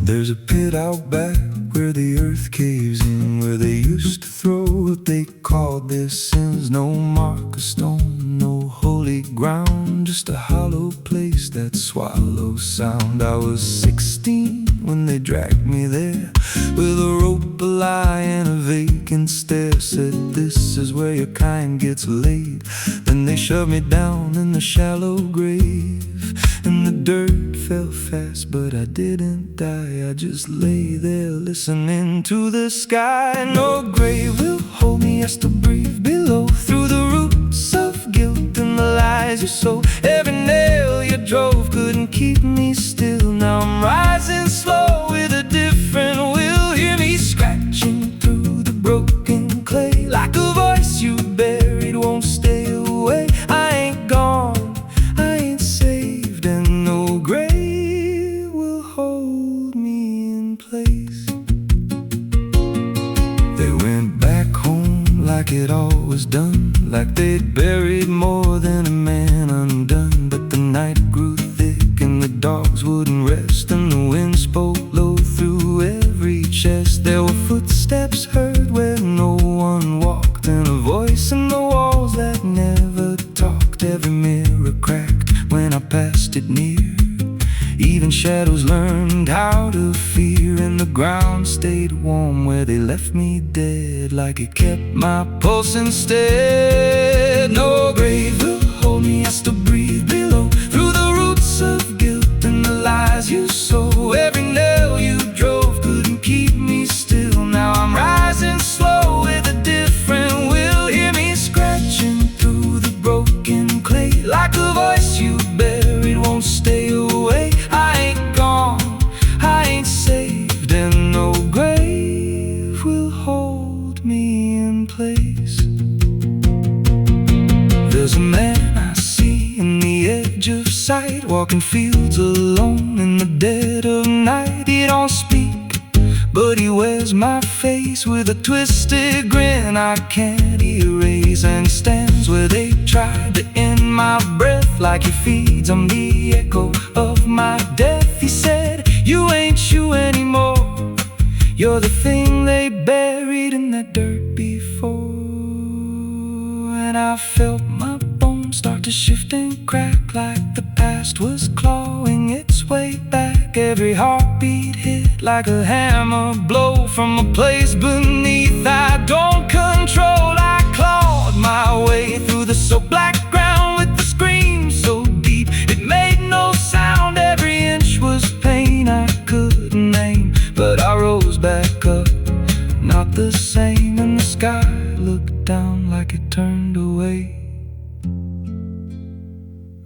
There's a pit out back where the earth caves in, where they used to throw what they called their sins. No mark of stone, no holy ground, just a hollow place that swallows sound. I was 16 when they dragged me there, with a rope, a lie, and a vacant stare. Said, this is where your kind gets laid. Then they shoved me down in the shallow grave, and the dirt fell fast, but I didn't die. I just lay there listening to the sky. No grave will hold me, I still breathe below, through the roots of guilt and the lies you sow. Every nail you drove couldn't keep me still. Now I'm rising slow with a different will. Hear me scratching through the broken clay, like a voice you buried won't stay away. I ain't gone, I ain't saved, and no grave will hold me in place. They went back home like it all was done, like they'd buried more than a man undone. But the night grew thick and the dogs wouldn't rest, and the wind spoke low through every chest. There were footsteps heard where no one walked, and a voice in the walls that never talked. Every mirror cracked when I passed it near. Even shadows learned how to fear, and the ground stayed warm where they left me dead, like it kept my pulse instead. No grave will hold me, I still breathe below, through the roots of guilt and the lies you sow. Every nail you drove couldn't keep me still. Now I'm rising slow with a different will. Hear me scratching through the broken clay, like a voice you buried won't stay away. I ain't gone, I ain't saved, and no grave will hold me in place. There's a man I see in the edge of sight, walking fields alone in the dead of night. He don't speak, but he wears my face with a twisted grin I can't erase. And he stands where they tried to end my breath, like he feeds on the echo of my death. He said, you ain't you anymore, you're the thing they buried in that dirt before. And I felt my bones start to shift and crack, like the past was clawing its way back. Every heartbeat hit like a hammer blow from a place beneath I don't control. I clawed my way through the so black ground with the scream so deep it made no sound. Every inch was pain I couldn't name, but I rose back up, not the same. And the sky looked down like it turned away,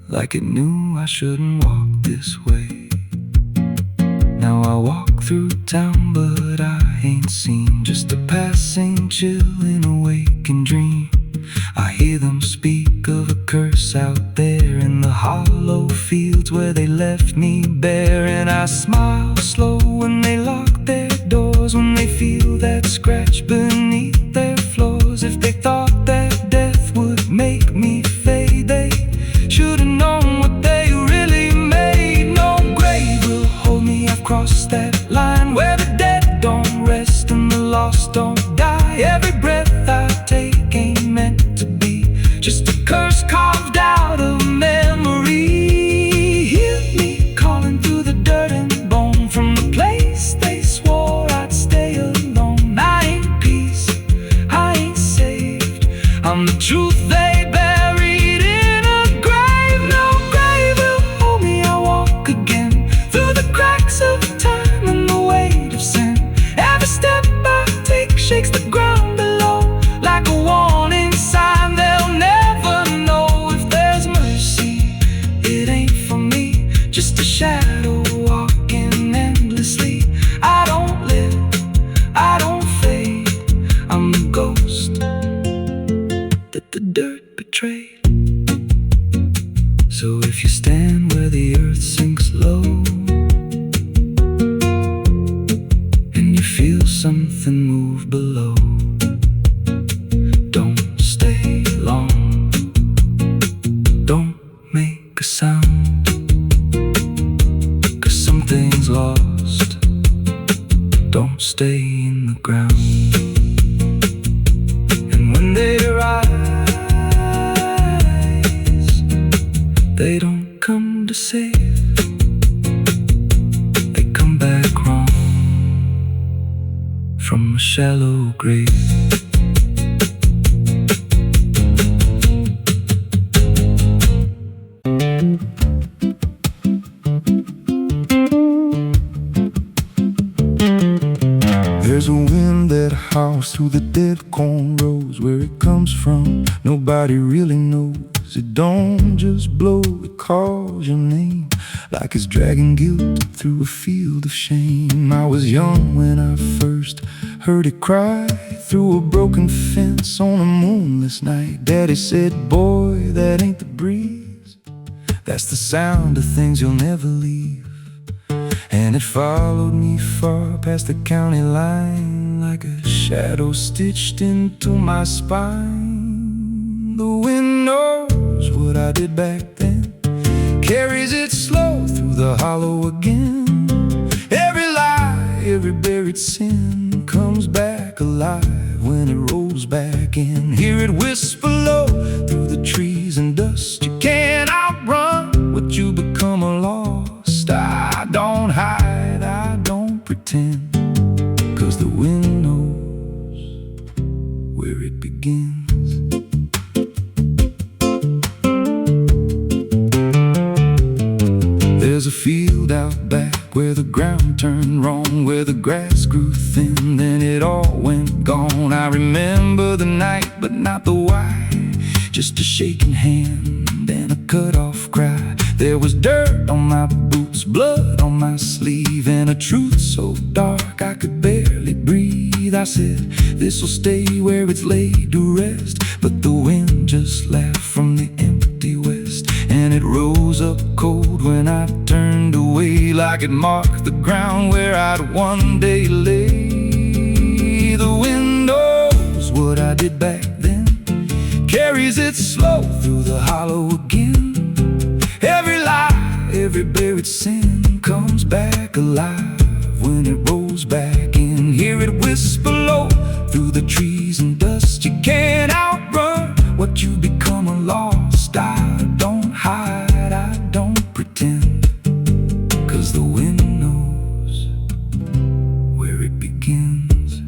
like it knew I shouldn't walk this way. Now I walk through town, but I ain't seen, just a passing chill in a waking dream. I hear them speak of a curse out there in the hollow fields where they left me bare. And I smile slow when they lock their doors, when they feel that scratch beneath their floors. If they thought that death would make me fade, they should've known what they really made. No grave will hold me, I've crossed that line where the dead don't rest and the lost don't die. Every breath I take ain't meant to be, just a curse carved out of memory. Hear me calling through the dirt and bone, from the place they swore I'd stay alone. I ain't peace, I ain't saved, I'm the truth they buried in a grave. No grave will hold me, I walk again through the cracks of time and the weight of sin. Every step I take shakes the ground below, like a warning sign they'll never know. If there's mercy, it ain't for me, just a shadow walking endlessly. I don't live, I don't fade, I'm the ghost that the dirt betrayed. So if you stand where the earth sinks low, and you feel something move below, don't stay long, don't make a sound, 'cause something's lost don't stay in the ground. And when they rise, they don't come to save, they come back wrong from a shallow grave. There's a wind that howls through the dead corn rows. Where it comes from, nobody really knows. It don't just blow, it calls your name like it's dragging guilt through a field of shame. I was young when I first heard it cry through a broken fence on a moonless night. Daddy said, boy, that ain't the breeze, that's the sound of things you'll never leave. And it followed me far past the county line like a shadow stitched into my spine. The wind knows what I did back then, carries it slow through the hollow again. Every lie, every buried sin comes back alive when it rolls back in. Hear it whisper low through the trees and dust. You can't outrun what you become lost. I don't hide, I don't pretend, 'cause the wind knows where it begins. There's a field out back where the ground turned wrong, where the grass grew thin, then it all went gone. I remember the night, but not the why, just a shaking hand and a cut-off cry. There was dirt on my boots, blood on my sleeve, and a truth so dark I could barely breathe. I said, this'll stay where it's laid to rest, but the wind just laughed from the empty west, and it rose up cold when I turned away, like it marked the ground where I'd one day lay. The wind knows what I did back then, carries it slow through the hollow again. Every lie, every buried sin comes back alive when it rolls back in. Hear it whisper low through the trees and dust. You can't outrun what you become lost. I don't hide, I don't pretend, 'cause the wind knows where it begins.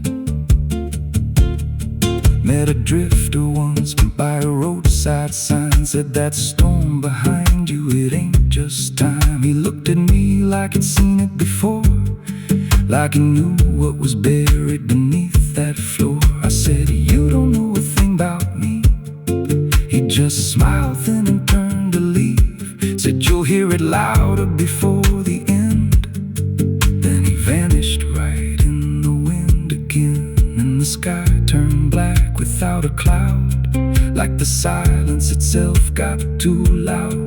Met a drifter once by a roadside sign, said that storm behind you, it ain't just time. He looked at me like he'd seen it before, like he knew what was buried beneath that floor. I said, you don't know a thing about me. He just smiled then and turned to leave, said, you'll hear it louder before the end. Then he vanished right in the wind again, and the sky turned black without a cloud, like the silence itself got too loud.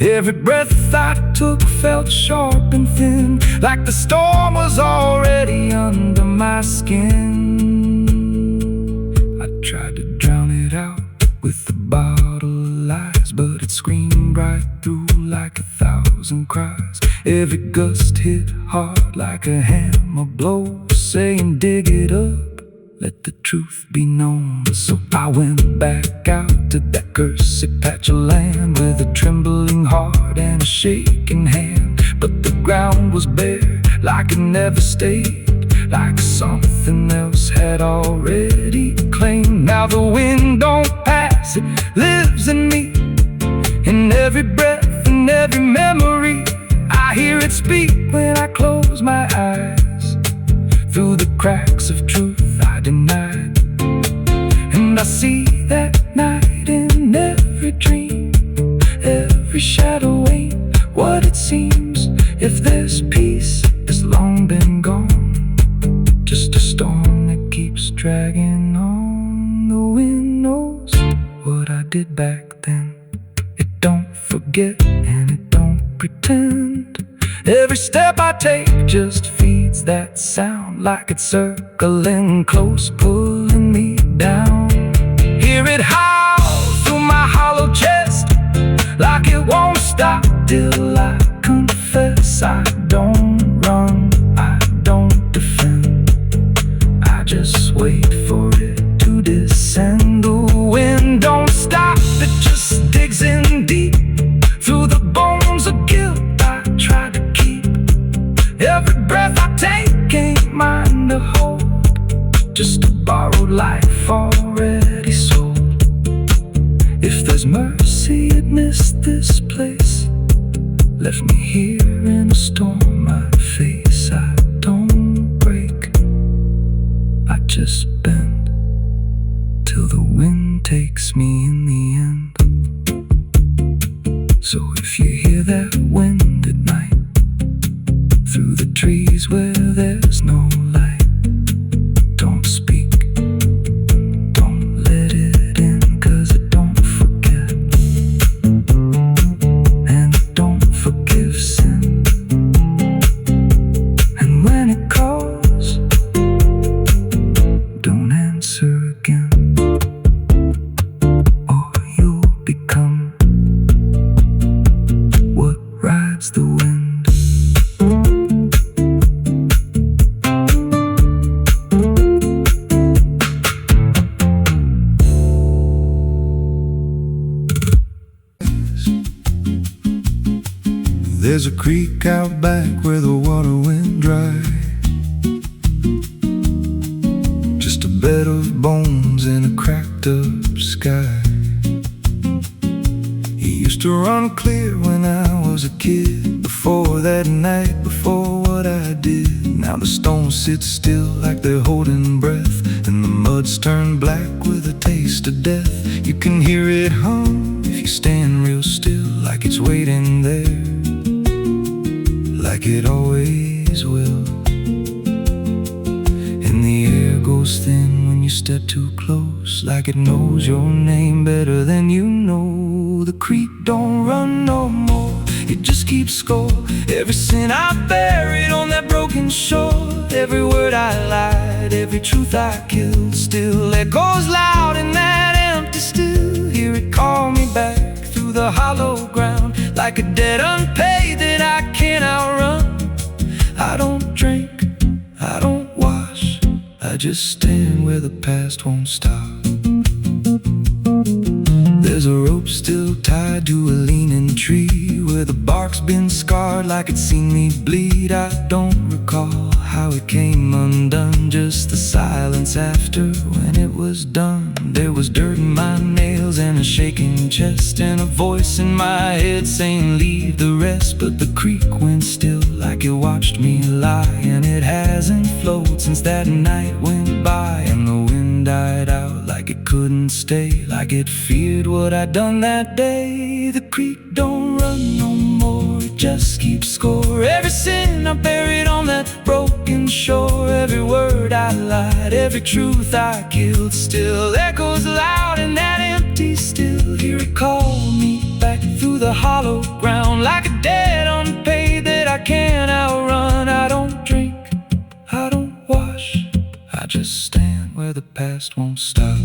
Every breath I took felt sharp and thin, like the storm was already under my skin. I tried to drown it out with a bottle of lies, but it screamed right through like 1,000 cries. Every gust hit hard like a hammer blow, saying dig it up, let the truth be known. So I went back out to that cursed patch of land with a trembling heart and a shaking hand. But the ground was bare, like it never stayed, like something else had already claimed. Now the wind don't pass, it lives in me, in every breath and every memory. I hear it speak when I close my eyes, through the cracks of truth I denied. And I see that night in every dream, every shadow ain't what it seems. If there's peace, it's long been gone, just a storm that keeps dragging on. The wind knows what I did back then, it don't forget and it don't pretend. Every step I take just feeds that sound, like it's circling close, pulling me down. Hear it howl through my hollow chest, like it won't stop till I confess. I don't run, I don't defend, just a borrowed life already sold. If there's mercy amidst this place, left me here in a storm I'd face. I don't break, I just bend till the wind takes me in the end. So if you hear that wind at night, through the trees where there's no light, don't speak, don't let it in, 'cause it don't forget, and it don't forgive sin. And when it calls, don't answer again, or you'll become what rides the wind. There's a creek out back where the water went dry, just a bed of bones in a cracked up sky. He used to run clear when I was a kid, before that night, before what I did. Now the stones sit still like they're holding breath, and the mud's turned black with a taste of death. You can hear it hum if you stand real still, like it's waiting there, like it always will. And the air goes thin when you step too close, like it knows your name better than you know. The creek don't run no more, it just keeps score. Every sin I buried on that broken shore, every word I lied, every truth I killed, still echoes loud in that empty still. Hear it call me back through the hollow ground, like a debt unpaid that I can't outrun. I don't drink, I don't wash, I just stand where the past won't stop. There's a rope still tied to a leaning tree, where the bark's been scarred like it's seen me bleed. I don't recall how it came undone, just the silence after when it was done. There was dirt in my nails and a shaking chest, and a voice in my head saying leave the rest. But the creek went still like it watched me lie, and it hasn't flowed since that night went by. And the wind died out like it couldn't stay, like it feared what I'd done that day. The creek don't run no more, it just keeps score. Every sin I buried on that broken shore, every word I lied, every truth I killed, still echoes loud in that empty still. Hear it call me back through the hollow ground, like a debt unpaid that I can't outrun. I don't drink, I don't wash, I just stand where the past won't stop.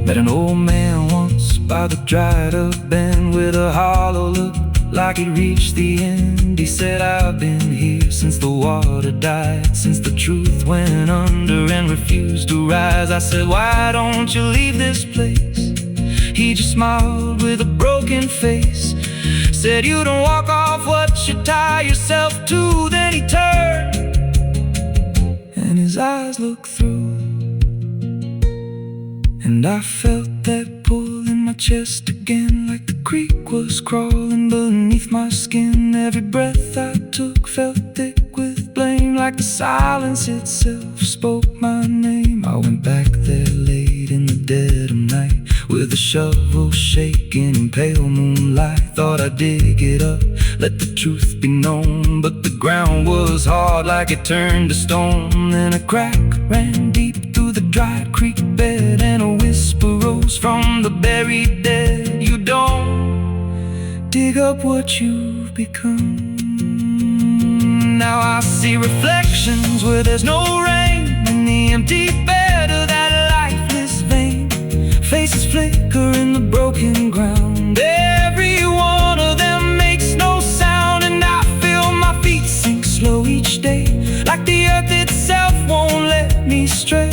Met an old man once by the dried up bend, with a hollow look like it reached the end. He said, I've been here since the water died, since the truth went under and refused to rise. I said, why don't you leave this place? He just smiled with a broken face, said, you don't walk off what you tie yourself to. Then he turned and his eyes looked through, and I felt that pull in my chest again, like the creek was crawling beneath my skin. Every breath I took felt thick with blame, like the silence itself spoke my name. I went back there late in the dead of night, with a shovel shaking in pale moonlight. Thought I'd dig it up, let the truth be known, but the ground was hard like it turned to stone. Then a crack ran deep through the dried creek bed, and a whisper rose from the buried dead. You don't dig up what you've become. Now I see reflections where there's no rain, in the empty bed of that lifeless vein. Faces flicker in the broken ground, every one of them makes no sound. And I feel my feet sink slow each day, like the earth itself won't let me stray.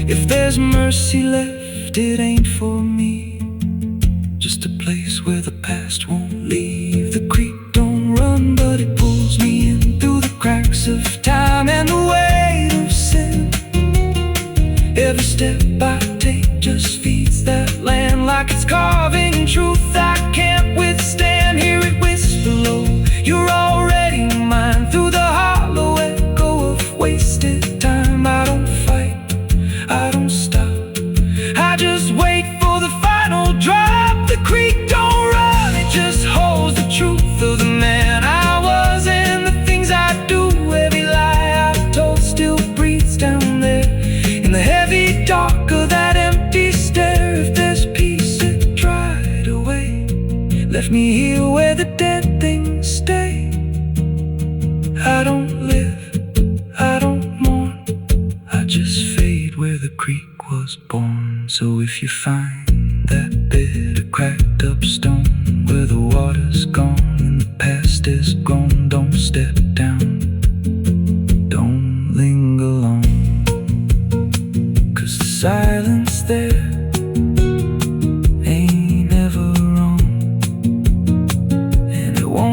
If there's mercy left, it ain't for me, just a place where the past won't leave. The creek don't run, but it pulls me in through the cracks of time, and the weight of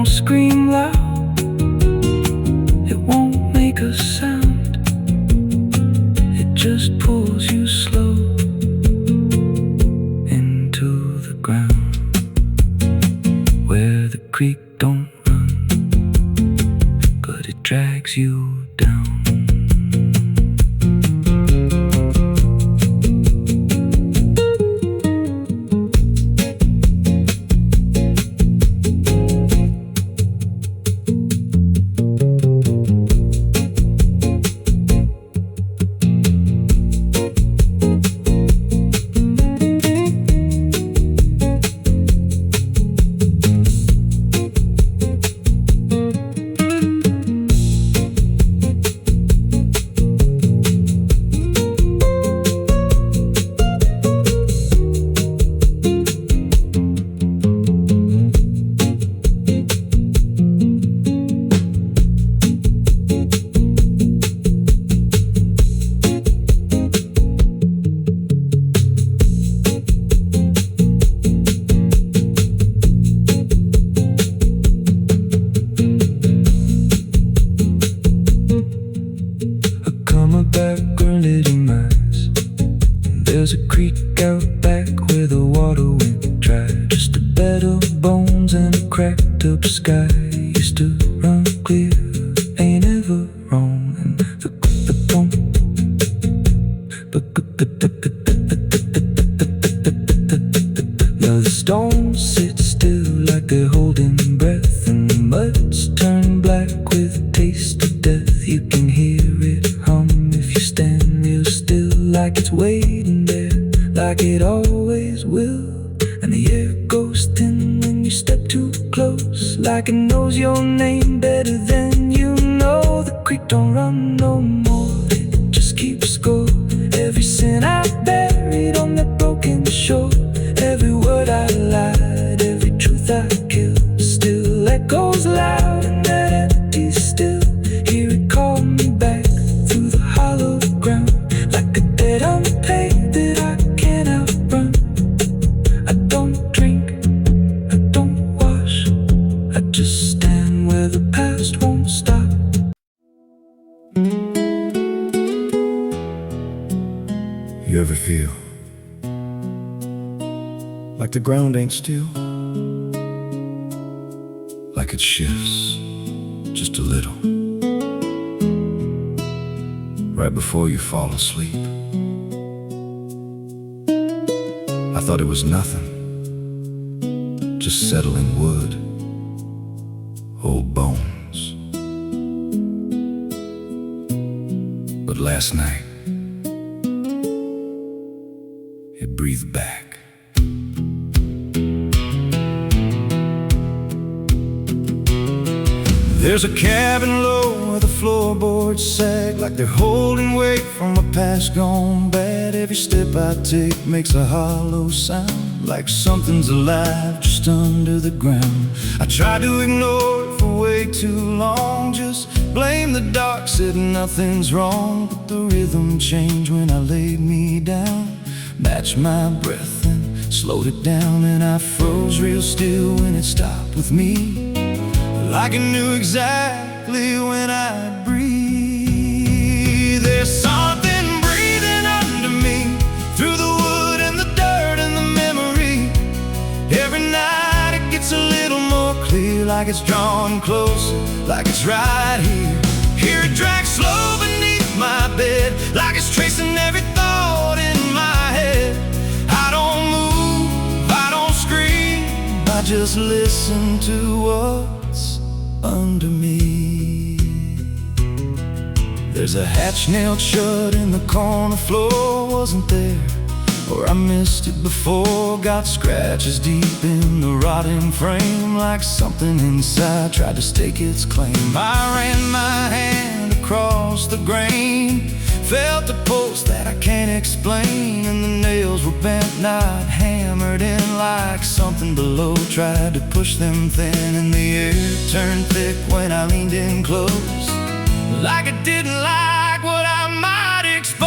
don't scream loud, it won't make a sound. It just pulls you slow into the ground, where the creek don't run, but it drags you down. There's a creek out back where the water went dry. Just a bed of bones and a cracked up sky. Used to run clear, ain't ever wrong. And now the stones sit still like they're holding breath, and the mud's turned black with a taste of death. You can hear it hum if you stand real still, like it's waiting there, like it always will. And the air goes thin when you step too close, like it knows your name better than you know. The creek don't run no more, it just keeps score. Every sin I buried on that broken shore, every word I lied, every truth I killed, still echoes loud in that empty still. Hear it call me back through the hollow ground, like a debt unpaid that I can't outrun. I don't drink, I don't wash, I just stand where the past won't stop. You ever feel like the ground ain't still, like it shifts just a little right before you fall asleep? I thought it was nothing, just settling wood, old bones. But last night it breathed back. There's a cabin low where the floorboards sag, like they're holding weight from a past gone bad. Every step I take makes a hollow sound, like something's alive just under the ground. I tried to ignore it for way too long, just blame the dark, said nothing's wrong. But the rhythm changed when I laid me down, matched my breath and slowed it down. And I froze real still when it stopped with me, like I knew exactly when I'd breathe. There's something breathing under me, through the wood and the dirt and the memory. Every night it gets a little more clear, like it's drawing closer, like it's right here. Hear it drag slow beneath my bed, like it's tracing every thought in my head. I don't move, I don't scream, I just listen to what's under me. There's a hatch nailed shut in the corner floor, wasn't there, or I missed it before. Got scratches deep in the rotting frame, like something inside tried to stake its claim. I ran my hand across the grain, felt a pulse that I can't explain, and the nails were bent, not hammered in, like something below tried to push them thin. And the air turned thick when I leaned in close, like it didn't like what I might expose.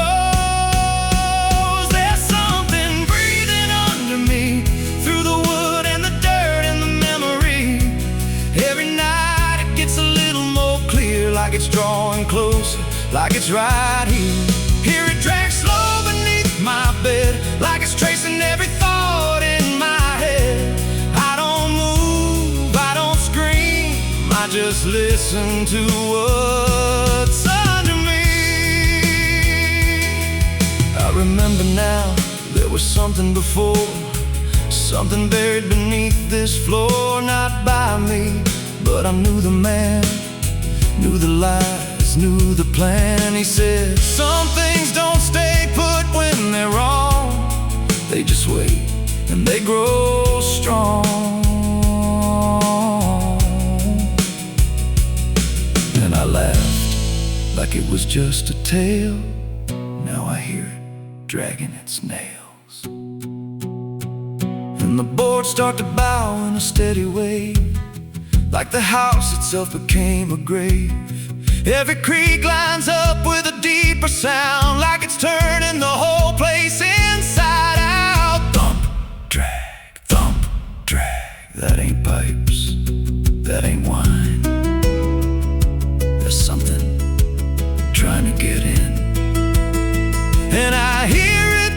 There's something breathing under me, through the wood and the dirt and the memory. Every it's drawing closer, like it's right here. Hear it drag slow beneath my bed, like it's tracing every thought in my head. I don't move, I don't scream, I just listen to what's under me. I remember now, there was something before, something buried beneath this floor. Not by me, but I knew the man, knew the lies, knew the plan. He said, some things don't stay put when they're wrong, they just wait and they grow strong. And I laughed like it was just a tale. Now I hear it dragging its nails, and the boards start to bow in a steady way, like the house itself became a grave. Every creak lines up with a deeper sound, like it's turning the whole place inside out. Thump, drag, that ain't pipes, that ain't wine. There's something trying to get in, and I hear it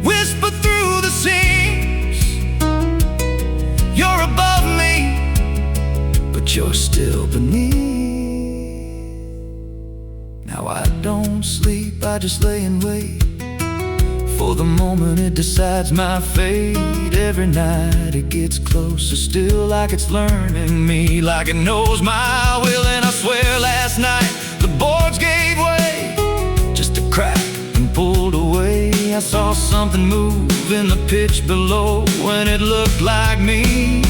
whisper through the seams. You're above me, but you're still beneath. Now I don't sleep, I just lay and wait for the moment it decides my fate. Every night it gets closer still, like it's learning me, like it knows my will. And I swear last night the boards gave way, just a crack and pulled away. I saw something move in the pitch below when it looked like me.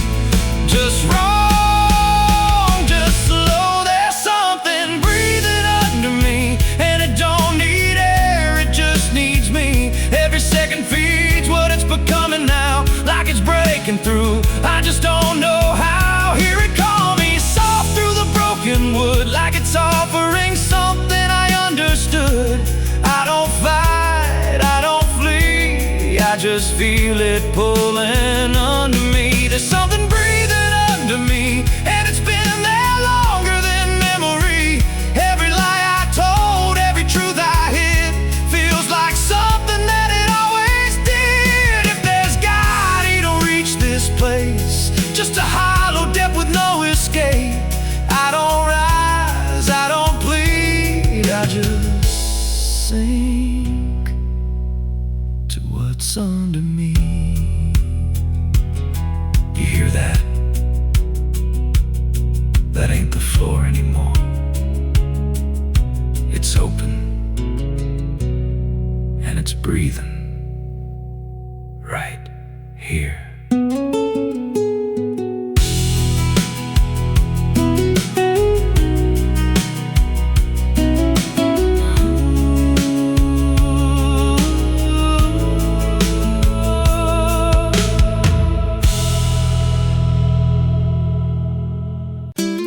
Just wrong, just slow, there's something breathing under me, and it don't need air, it just needs me. Every second feeds what it's becoming now, like it's breaking through, I just don't know how. Hear it call me soft through the broken wood, like it's offering something I understood. I don't fight, I don't flee, I just feel it pulling under me. There's something breathing under me, and it's been there longer than memory. Every lie I told, every truth I hid, feels like something that it always did. If there's God, he don't reach this place, just a hollow depth with no escape. I don't rise, I don't plead, I just sink to what's under me. You hear that? That ain't the floor anymore. It's open, and it's breathing right here.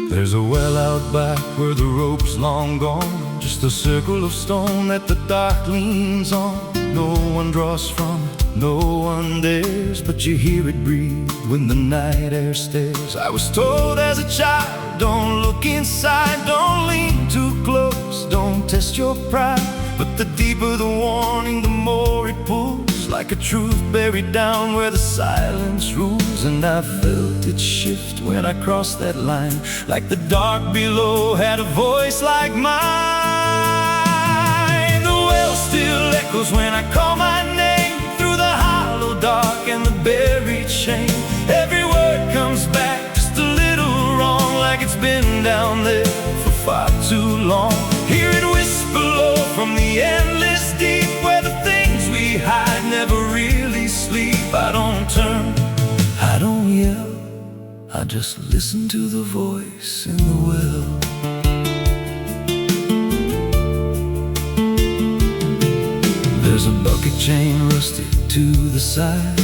There's a well out back where the rope's long gone, just a circle of stone that the dark leans on. No one draws from it, no one dares, but you hear it breathe when the night air stares. I was told as a child, don't look inside, don't lean too close, don't test your pride. But the deeper the warning, the more it pulls, like a truth buried down where the silence rules. And I felt it shift when I crossed that line, like the dark below had a voice like mine. The well still echoes when I call my name, through the hollow dark and the buried shame. Every word comes back just a little wrong, like it's been down there for far too long. Hear it whisper low from the endless deep, where the things we hide never really sleep. I don't turn, I don't yell, I just listen to the voice in the well. There's a bucket chain rusted to the side,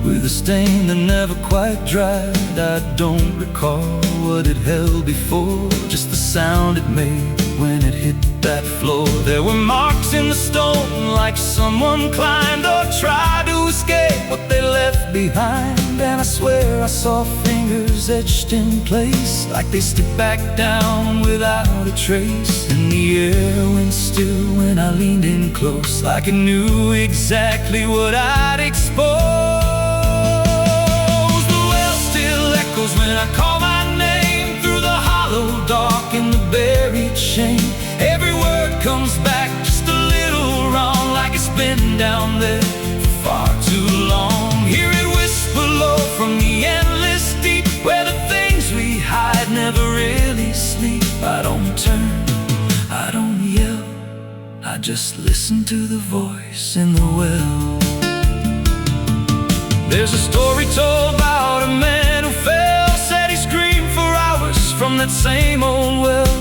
with a stain that never quite dried. I don't recall what it held before, just the sound it made when it hit that floor. There were marks in the stone, like someone climbed or tried to escape, what they left behind. And I swear I saw fingers etched in place, like they slipped back down without a trace. And the air went still when I leaned in close, like it knew exactly what I'd expose. The well still echoes when I call my name, through the hollow dark and the buried shame. Every word comes back just a little wrong, like it's been down there for far too long. Hear it whisper low from the endless deep, where the things we hide never really sleep. I don't turn, I don't yell, I just listen to the voice in the well. There's a story told about a man who fell, said he screamed for hours from that same old well.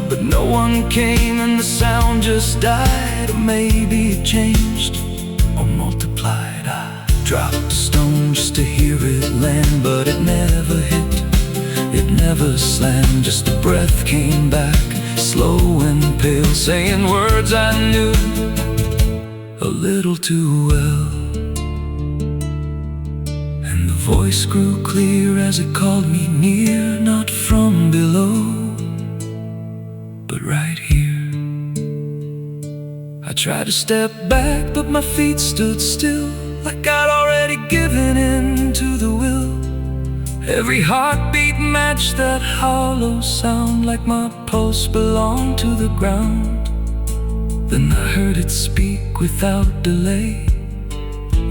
But no one came and the sound just died. Or maybe it changed or multiplied. I dropped a stone just to hear it land, but it never hit, it never slammed. Just a breath came back, slow and pale, saying words I knew a little too well. And the voice grew clear as it called me near, not from below, but right here. I tried to step back, but my feet stood still, like I'd already given in to the will. Every heartbeat matched that hollow sound, like my pulse belonged to the ground. Then I heard it speak without delay.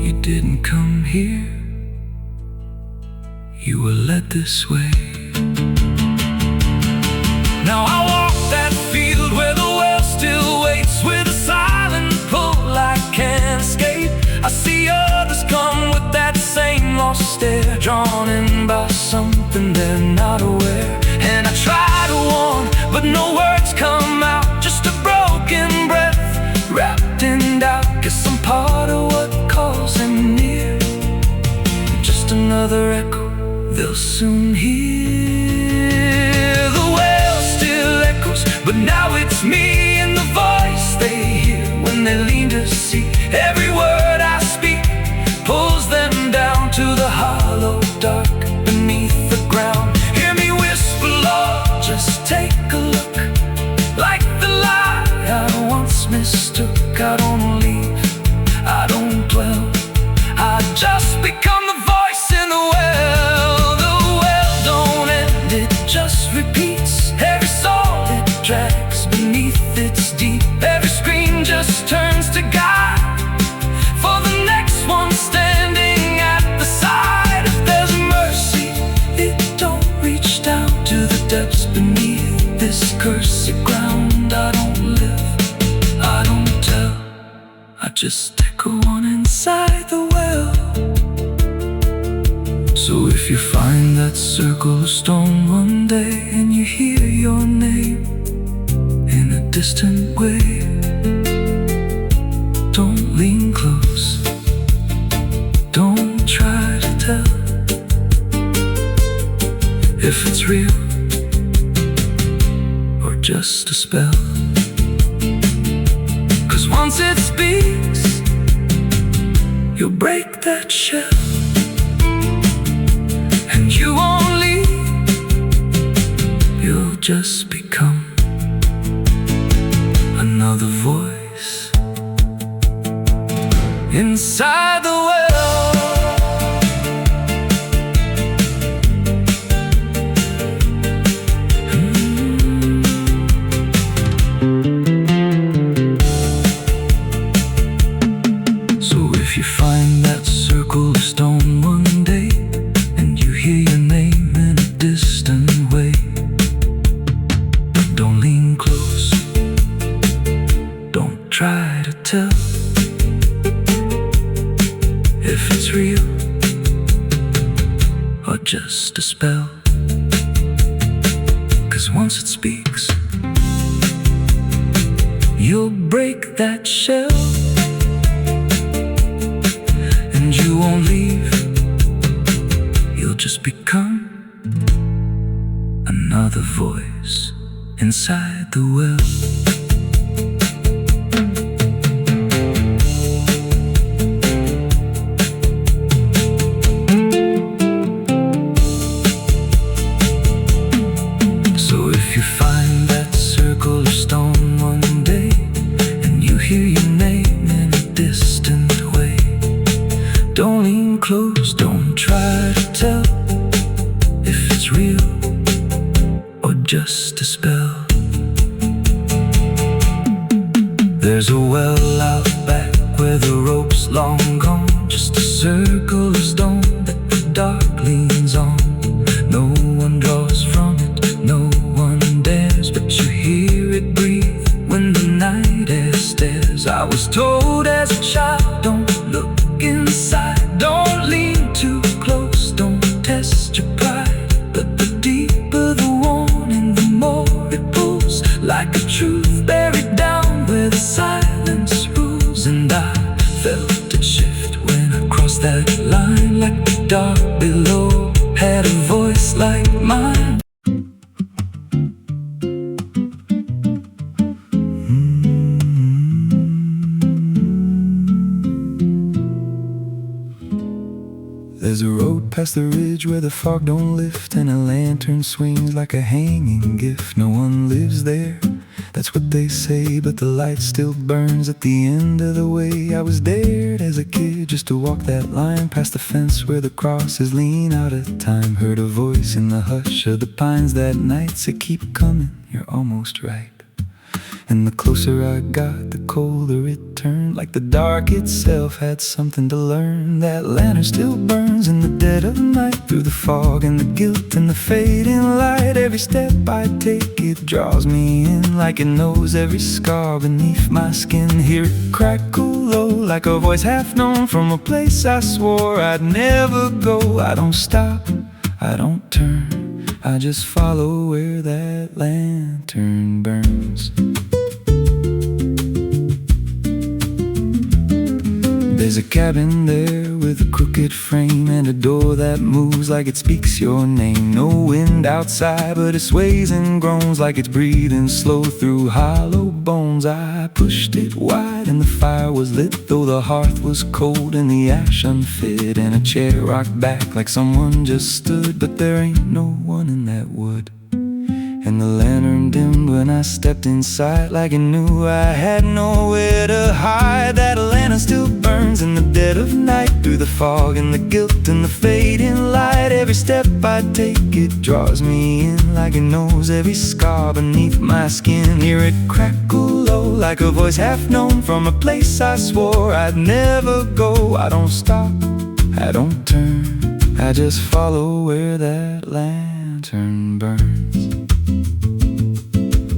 You didn't come here, you were led this way. Now I walk that field where the well still waits, with a silent pull I can't escape. I see others come with that same lost stare, drawn in by something they're not aware. And I try to warn, but no words come out, just a broken breath wrapped in doubt. Guess I'm part of what calls them near, just another echo they'll soon hear. The well still echoes, but now it's me and the voice they hear when they lean to see. Every word I speak pulls them down to the hollow dark beneath the ground. Hear me whisper, Lord, just take a look, like the lie I once mistook. I don't leave, I don't dwell, I just become the voice in the well. The well don't end, it just repeats. Every soul it drags beneath its deep. Every scream just turns to guide for the next one standing at the side. If there's mercy, it don't reach down to the depths beneath this cursed ground. I don't live, I don't tell, I just echo on inside the well. So if you find that circle of stone one day, and you hear your name in a distant way, don't lean close, don't try to tell if it's real or just a spell. 'Cause once it speaks, you'll break that shell, and you won't leave, you'll just become another voice inside the well. So if you find that circle of stone one day, and you hear your name in a distant way, don't lean close, don't try to tell if it's real or just a spell. 'Cause once it speaks, you'll break that shell, and you won't leave, you'll just become another voice inside the well. If you find that circle of stone one day, and you hear your name in a distant way, don't lean close, don't try to tell if it's real or just a spell. There's a well out back where the rope's long gone, just a circle of stone that the dark leans on. No one draws from it, no one dares, but you hear it breathe when the night air stares. I was told as a child, don't look inside, don't lean too close, don't test your pride. But the deeper the warning, the more it pulls, like a truth buried down where the silence rules. And I felt it shift when I crossed that line, like the dark below had a voice like mine. There's a road past the ridge where the fog don't lift, and a lantern swings like a hanging gift. No one lives there, that's what they say, but the light still burns at the end of the way. I was dared as a kid just to walk that line, past the fence where the crosses lean out of time. Heard a voice in the hush of the pines that night say, keep coming, you're almost right. And the closer I got, the colder it turned, like the dark itself had something to learn. That lantern still burns in the dead of night, through the fog and the guilt and the fading light. Every step I take, it draws me in, like it knows every scar beneath my skin. Hear it crackle low, like a voice half known, from a place I swore I'd never go. I don't stop, I don't turn, I just follow where that lantern burns. There's a cabin there with a crooked frame, and a door that moves like it speaks your name. No wind outside, but it sways and groans like it's breathing slow through hollow bones. I pushed it wide and the fire was lit, though the hearth was cold and the ash unfit, and a chair rocked back like someone just stood. But there ain't no one in that wood. And the lantern dimmed when I stepped inside, like it knew I had nowhere to hide. That lantern still burns in the dead of night, through the fog and the guilt and the fading light. Every step I take, it draws me in, like it knows every scar beneath my skin. Hear it crackle low, like a voice half known, from a place I swore I'd never go. I don't stop, I don't turn, I just follow where that lantern burns.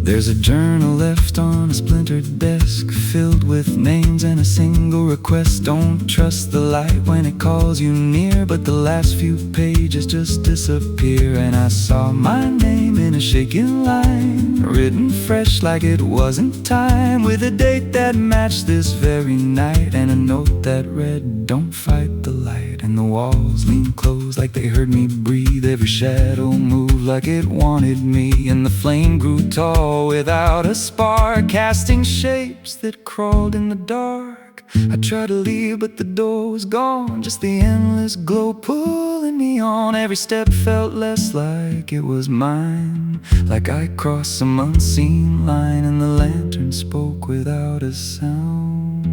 There's a journal left on a splintered desk, filled with names and a single request. Don't trust the light when it calls you near, but the last few pages just disappear. And I saw my name in a shaking line, written fresh like it wasn't time, with a date that matched this very night, and a note that read, don't fight the light. And the walls leaned close like they heard me breathe, every shadow moved like it wanted me, and the flame grew tall without a spark, casting shapes that crawled in the dark. I tried to leave, but the door was gone, just the endless glow pulling me on. Every step felt less like it was mine, like I crossed some unseen line, and the lantern spoke without a sound.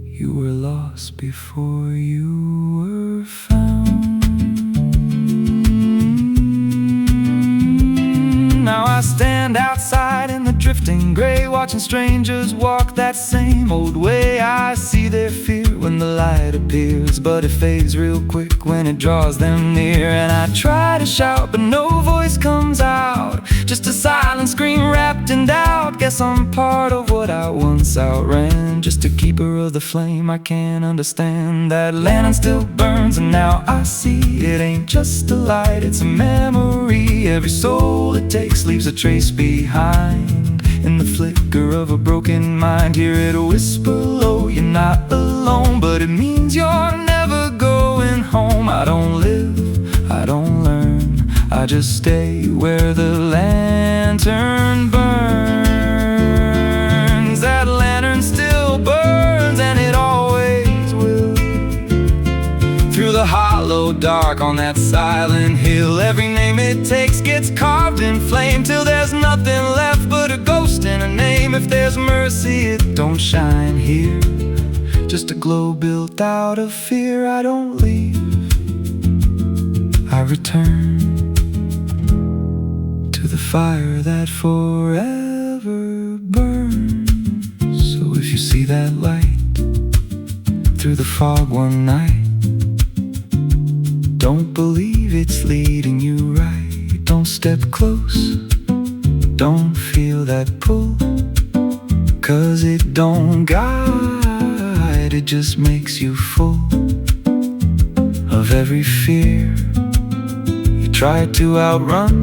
You were lost before you were found. Now I stand outside in the drifting gray, watching strangers walk that same old way. I see their fear when the light appears, but it fades real quick when it draws them near. And I try to shout, but no voice comes out, just a silent scream wrapped in doubt. Guess I'm part of what I once outran, just a keeper of the flame I can't understand. That lantern still burns, and now I see it ain't just a light, it's a memory. Every soul it takes leaves a trace behind, in the flicker of a broken mind. Hear it whisper low, you're not alone, but it means you're never going home. I don't live, I don't learn, I just stay where the lantern burns. That lantern still burns, and it always will, through the hollow dark dark on that silent hill. Every name it takes gets carved in flame, till there's nothing left but a ghost and a name. If there's mercy, it don't shine here, just a glow built out of fear. I don't leave, I return to the fire that forever burns. So if you see that light through the fog one night, don't believe it's leading you right. Don't step close, don't feel that pull, 'cause it don't guide, it just makes you full of every fear you try to outrun,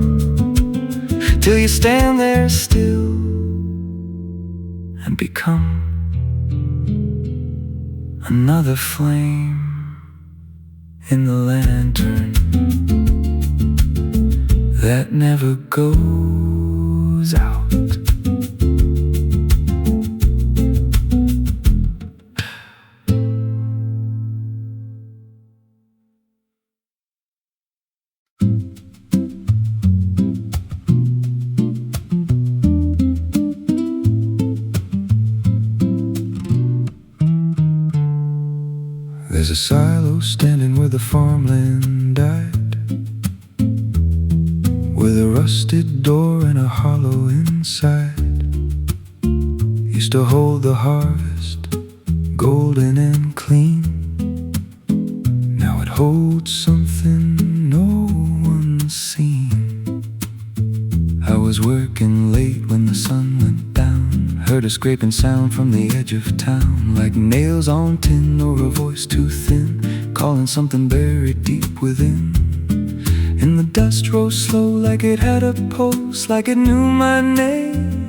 till you stand there still and become another flame in the lantern that never goes out. There's a silo standing where the farmland died, with a rusted door and a hollow inside. Used to hold the harvest, golden and clean. Now it holds something no one's seen. I was working late when the sun went down, heard a scraping sound from the edge of town, like nails on tin or a voice too thin, calling something buried deep within. And the dust rose slow like it had a pulse, like it knew my name,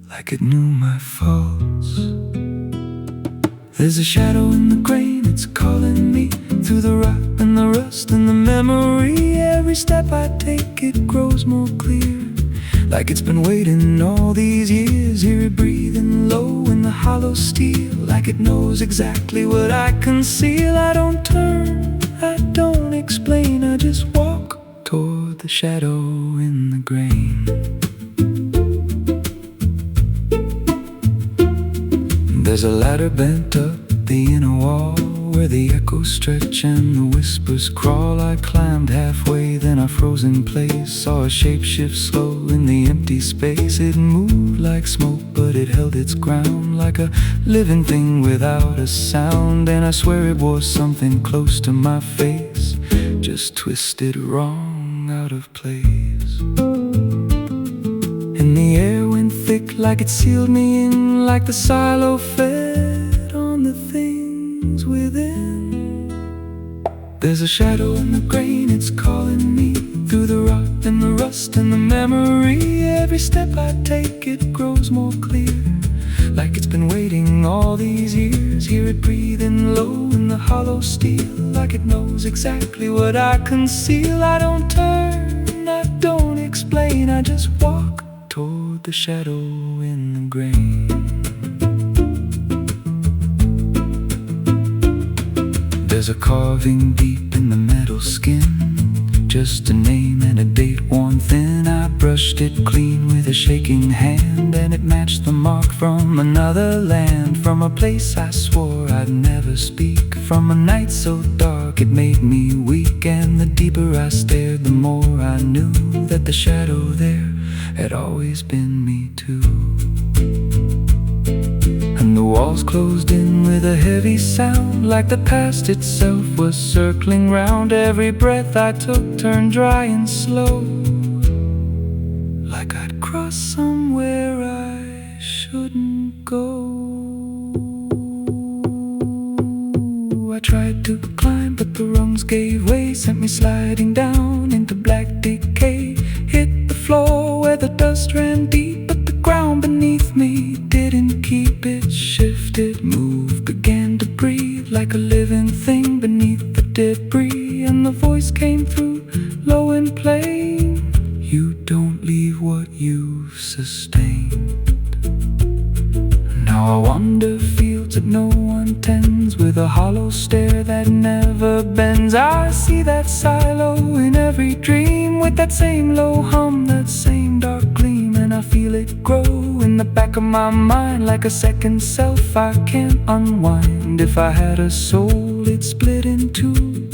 like it knew my faults. There's a shadow in the grain, it's calling me through the rot and the rust and the memory. Every step I take, it grows more clear, like it's been waiting all these years. Hear it breathing low in the hollow steel, like it knows exactly what I conceal. I don't turn, I don't explain, I just walk toward the shadow in the grain. There's a ladder bent up the inner wall, where the echoes stretch and the whispers crawl. I climbed halfway, then I froze in place, saw a shape shift slow in the empty space. It moved like smoke, but it held its ground, like a living thing without a sound. And I swear it was something close to my face, just twisted wrong, out of place. And the air went thick, like it sealed me in, like the silo fed on the things within. There's a shadow in the grain, it's calling me through the rot and the rust and the memory. Every step I take, it grows more clear, like it's been waiting all these years. Hear it breathing low in the hollow steel, like it knows exactly what I conceal. I don't turn, I don't explain, I just walk toward the shadow in the grain. There's a carving deep in the metal skin, just a name and a date worn thin. I brushed it clean with a shaking hand, and it matched the mark from another land, from a place I swore I'd never speak, from a night so dark it made me weak. And the deeper I stared, the more I knew that the shadow there had always been me too. And the walls closed in with a heavy sound, like the past itself was circling round. Every breath I took turned dry and slow, like I'd crossed somewhere I shouldn't go. I tried to climb, but the rungs gave way, sent me sliding down into black decay. Hit the floor where the dust ran deep, but the ground beneath me didn't keep. It shifted, moved, began to breathe, like a living thing beneath the debris. And the voice came through, low and plain: you don't leave what you've sustained. Now I wander fields that no one tends, with a hollow stare that never bends. bones. I see that silo in every dream, with that same low hum, that same dark gleam. And I feel it grow in the back of my mind like a second self I can't unwind. If I had a soul, it'd split in two.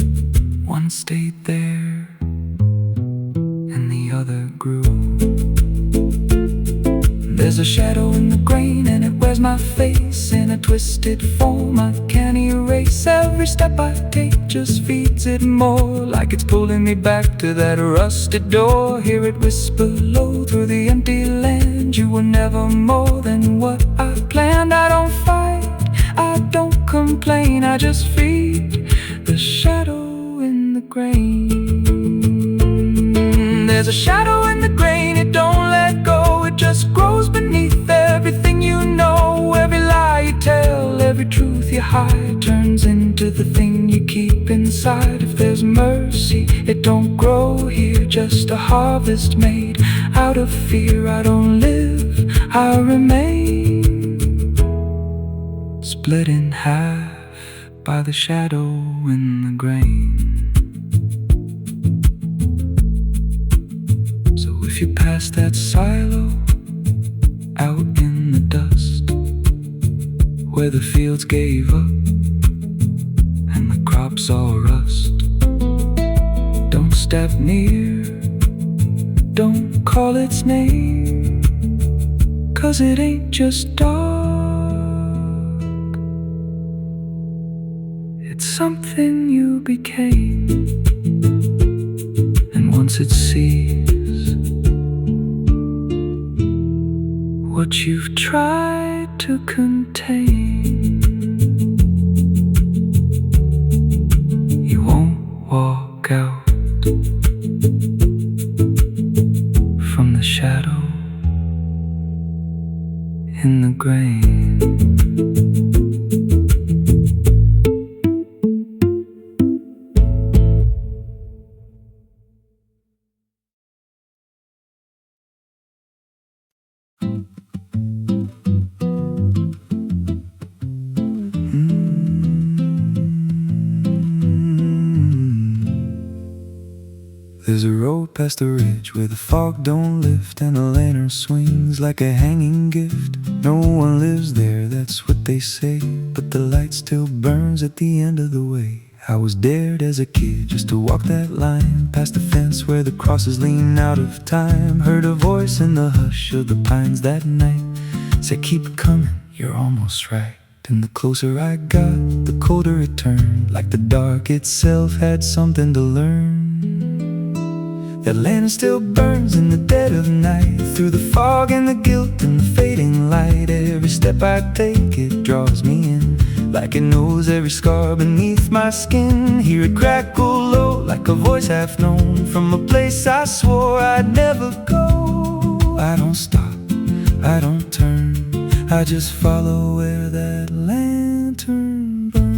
One stayed there and the other grew. There's a shadow in the grain, and it wears my face in a twisted form I can't erase. Every step I take just feeds it more, like it's pulling me back to that rusted door. Hear it whisper low through the empty land: you were never more than what I planned. I don't fight, I don't complain, I just feed the shadow in the grain. There's a shadow in the grain, it don't let go. It just grows beneath everything you know. Every lie you tell, every truth you hide, turns into the thing you keep inside. If there's mercy, it don't grow here, just a harvest made out of fear. I don't live, I remain, split in half by the shadow in the grain. If you pass that silo out in the dust, where the fields gave up and the crops all rust, don't step near, don't call its name, 'cause it ain't just dark, it's something you became. And once it sees what you've tried to contain, you won't walk out from the shadow in the grain. There's a road past the ridge where the fog don't lift, and the lantern swings like a hanging gift. No one lives there, that's what they say, but the light still burns at the end of the way. I was dared as a kid just to walk that line, past the fence where the crosses lean out of time. Heard a voice in the hush of the pines that night, said keep it coming, you're almost right. And the closer I got, the colder it turned, like the dark itself had something to learn. That lantern still burns in the dead of night, through the fog and the guilt and the fading light. Every step I take, it draws me in, like it knows every scar beneath my skin. Hear it crackle low, like a voice half known, from a place I swore I'd never go. I don't stop, I don't turn, I just follow where that lantern burns.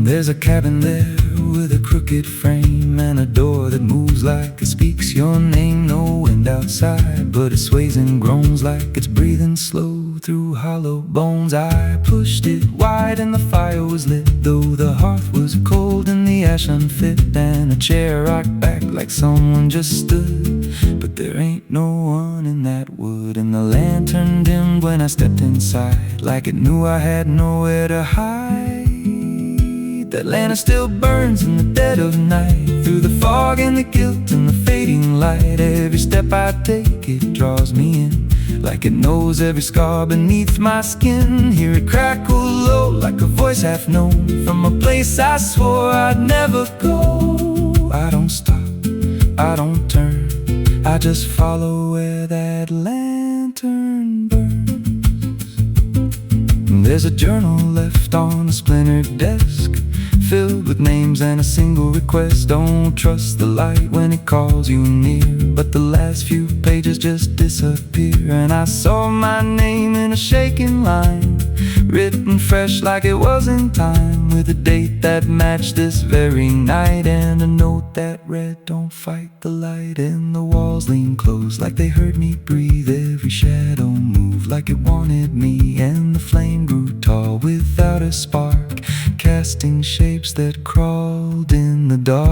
There's a cabin there with a crooked frame, and a door that moves like it speaks your name. No wind outside, but it sways and groans like it's breathing slow through hollow bones. I pushed it wide and the fire was lit, though the hearth was cold and the ash unfit. And a chair rocked back like someone just stood, but there ain't no one in that wood. And the lantern dimmed when I stepped inside, like it knew I had nowhere to hide. That lantern still burns in the dead of night, through the fog and the guilt and the fading light. Every step I take, it draws me in, like it knows every scar beneath my skin. Hear it crackle low, like a voice half known, from a place I swore I'd never go. I don't stop, I don't turn, I just follow where that lantern burns. There's a journal left on a splintered desk, filled with names and a single request. Don't trust the light when it calls you near, but the last few pages just disappear. And I saw my name in a shaking line, written fresh like it was in time, with a date that matched this very night, and a note that read, don't fight the light. And the walls leaned close like they heard me breathe, every shadow moved like it wanted me, and the flame grew tall tall without a spark, casting shapes that crawled in the dark.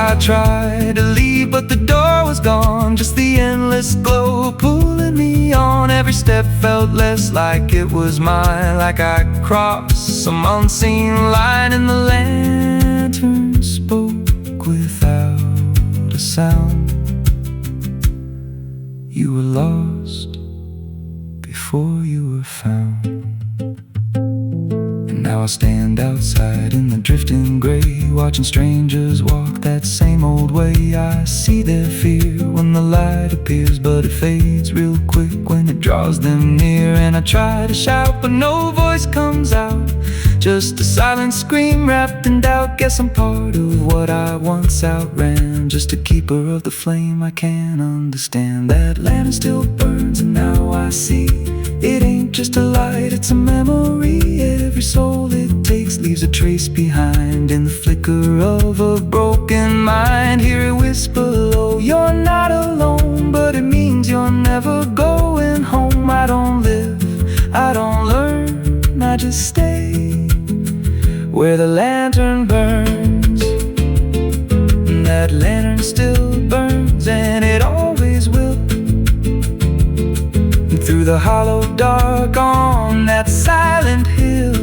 I tried to leave, but the door was gone, just the endless glow pulling me on. Every step felt less like it was mine, like I crossed some unseen line, and the lantern spoke without a sound. You were lost before you were found. And now I stand outside in the drifting gray, watching strangers walk that same old way. I see their fear when the light appears, but it fades real quick when it draws them near. And I try to shout, but no voice comes out, just a silent scream wrapped in doubt. Guess I'm part of what I once outran, just a keeper of the flame I can't understand. That lantern still burns, and now I see it ain't just a light, it's a memory. Every soul it takes leaves a trace behind, in the flicker of a broken mind. Hear it whisper low, you're not alone, but it means you're never going home. I don't live, I don't learn, I just stay where the lantern burns. And that lantern still burns, and it always will. And through the hollow dark on that silent hill,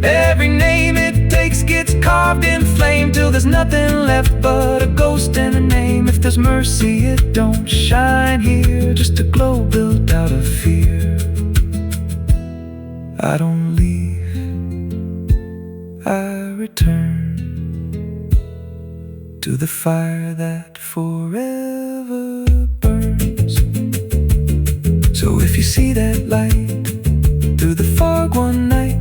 every name it takes gets carved in flame, till there's nothing left but a ghost and a name. If there's mercy, it don't shine here, just a glow built out of fear. I don't leave, I return to the fire that forever burns. So if you see that light through the fog one night,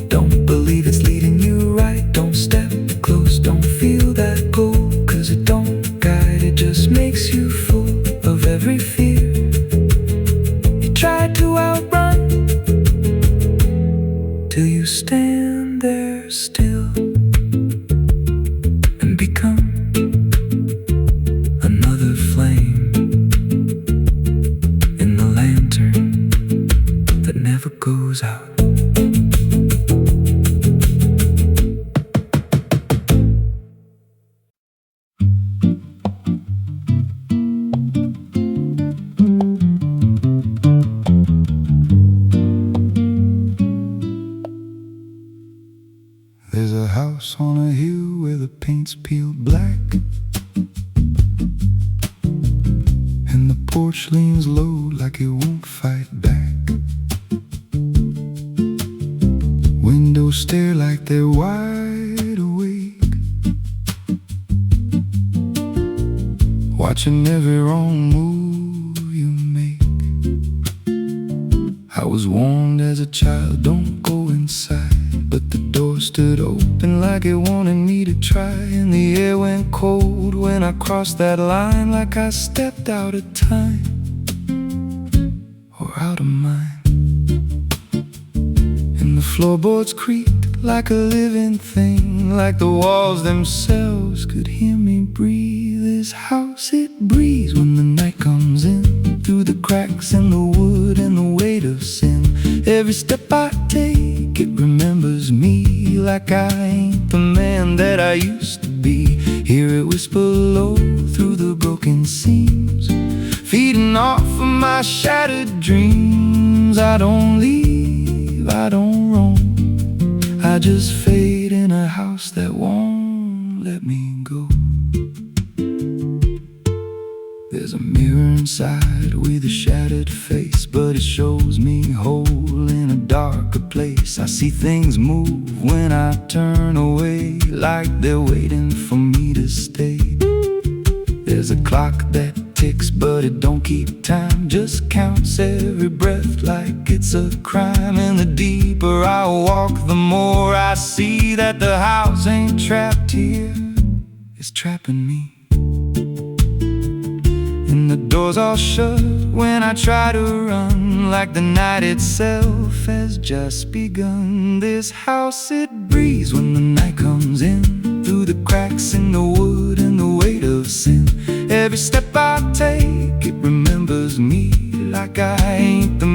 don't believe it's leading you right. Don't step close, don't feel that pull, 'cause it don't guide, it just makes you full of every fear you try to outrun, till you stand there still and become another flame in the lantern that never goes out. There's a house on a hill where the paint's peeled black, and the porch leans low like it won't fight back. Windows stare like they're wide awake, watching every wrong move you make. I was warned as a child, don't go inside, but the door stood open like it wanted me to try. And the air went cold when I crossed that line, like I stepped out of time or out of mind. And the floorboards creaked like a living thing, like the walls themselves could hear me breathe. This house, it breathes when the night comes in, through the cracks in the wood and the weight of sin. Every step I take, it remembers me, like I ain't the man that I used to be. Hear it whisper low through the broken seams, feeding off of my shattered dreams. I don't leave, I don't roam, I just fade in a house that won't let me go. There's a mirror inside with a shattered face, but it shows me whole in a darker place. I see things move when I turn away, like they're waiting for me to stay. There's a clock that ticks, but it don't keep time, just counts every breath like it's a crime. And the deeper I walk, the more I see that the house ain't trapped here, it's trapping me. And the doors all shut when I try to run, like the night itself has just begun. This house, it breathes when the night comes in, through the cracks in the wood and the weight of sin. Every step I take, it remembers me, like I ain't the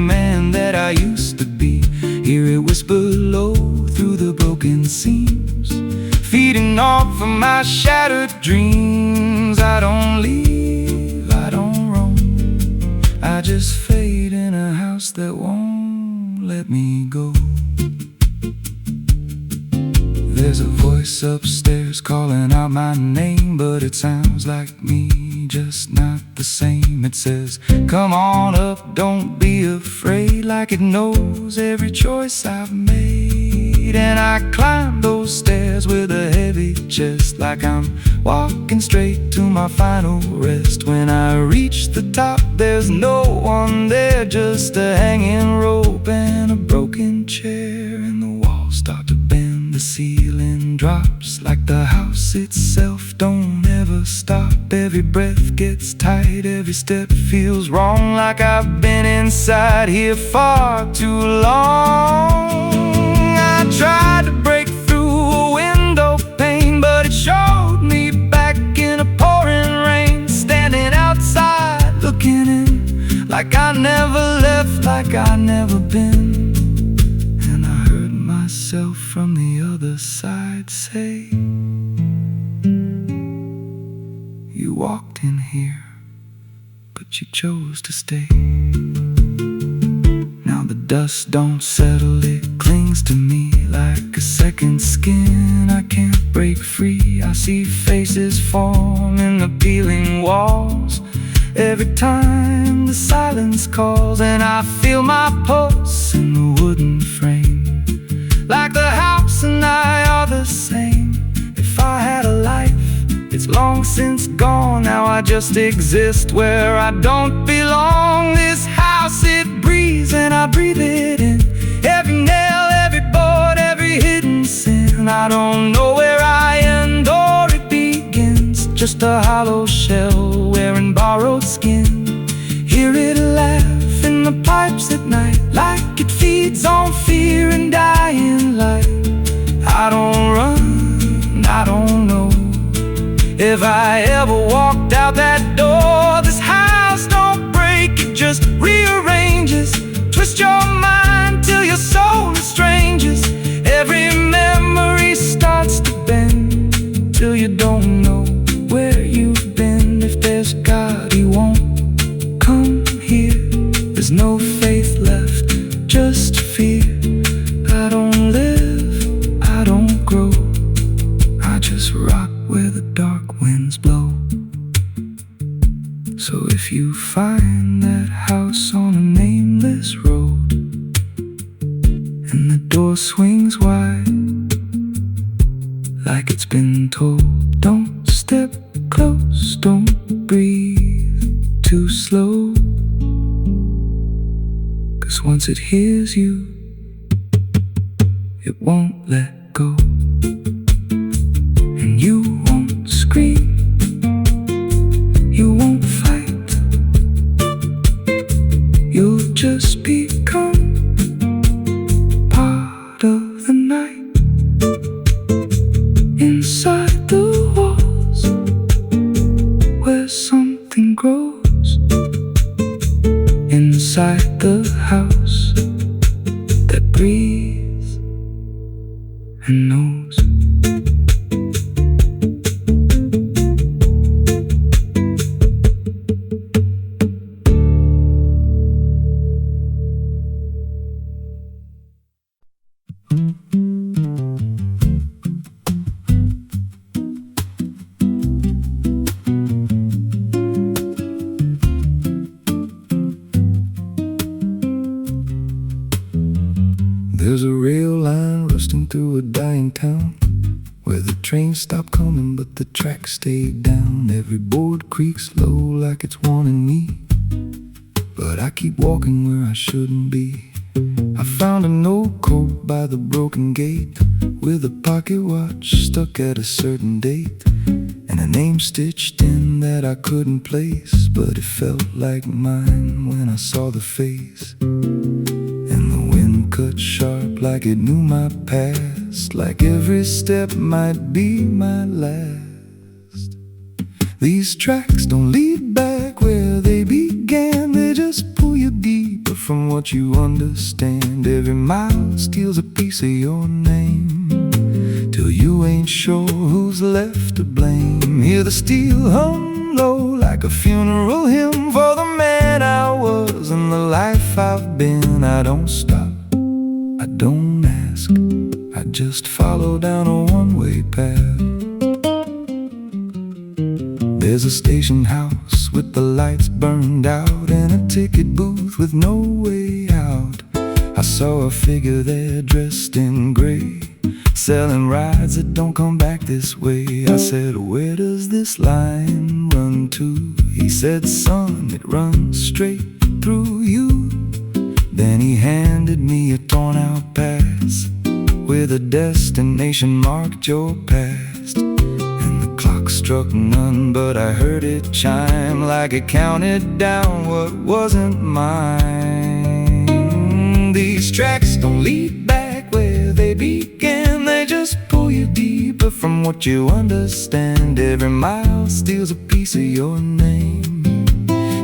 for my shattered dreams. I don't leave, I don't roam, I just fade in a house that won't let me go. There's a voice upstairs calling out my name, but it sounds like me, just not the same. It says, come on up, don't be afraid, like it knows every choice I've made. And I climb those stairs with a heavy chest, like I'm walking straight to my final rest. When I reach the top, there's no one there, just a hanging rope and a broken chair. And the walls start to bend, the ceiling drops, like the house itself don't ever stop. Every breath gets tight, every step feels wrong, like I've been inside here far too long. I tried to break through a window pane, but it showed me back in a pouring rain. Standing outside, looking in, like I never left, like I never been. And I heard myself from the other side say, you walked in here, but you chose to stay. Now the dust don't settle, it clings to me like a second skin. I can't break free, I see faces form in the peeling walls every time the silence calls. And I feel my pulse in the wooden frame, like the house and I are the same. If I had a life, it's long since gone. Now I just exist where I don't belong. This house, it breathes and I breathe it in. Every nail, every board, every hidden sin. I don't know where I end or it begins, just a hollow shell wearing borrowed skin. Hear it laugh in the pipes at night, like it feeds on fear and dying light. I don't run, I don't know if I ever walked out that door. This house don't break, it just rearranges. Twist your mind till your soul estranges. Every memory starts to bend, till you don't know where you've been. If there's a God, he won't come here. There's no faith left, just fear. I don't live, I don't grow, I just rock where the dark winds blow. So if you find that house on a nameless road, and the door swings wide, like it's been told, don't step close, don't breathe too slow. 'Cause once it hears you, it won't let go. And you won't scream, you won't fight, you'll just become part of the night. Inside the walls, where something grows. Inside the house that breathes and knows. There's a rail line rusting through a dying town, where the trains stop coming but the tracks stay down. Every board creaks low like it's warning me, but I keep walking where I shouldn't be. I found an old coat by the broken gate, with a pocket watch stuck at a certain date, and a name stitched in that I couldn't place, but it felt like mine when I saw the face. And the wind cut sharp like it knew my past, like every step might be my last. These tracks don't lead back where they began, they just pull you deeper from what you understand. Every mile steals a piece of your name, till you ain't sure who's left to blame. Hear the steel hum low like a funeral hymn for the man I was and the life I've been. I don't stop, I don't ask, I just follow down a one-way path. There's a station house with the lights burned out and a ticket booth with no way out. I saw a figure there dressed in gray, selling rides that don't come back this way. I said, where does this line run to? He said, son, it runs straight through you. Then he handed me a torn out pass with a destination marked your past. And the clock struck none, but I heard it chime like it counted down what wasn't mine. These tracks don't lead back where they began, they just pull you deeper from what you understand. Every mile steals a piece of your name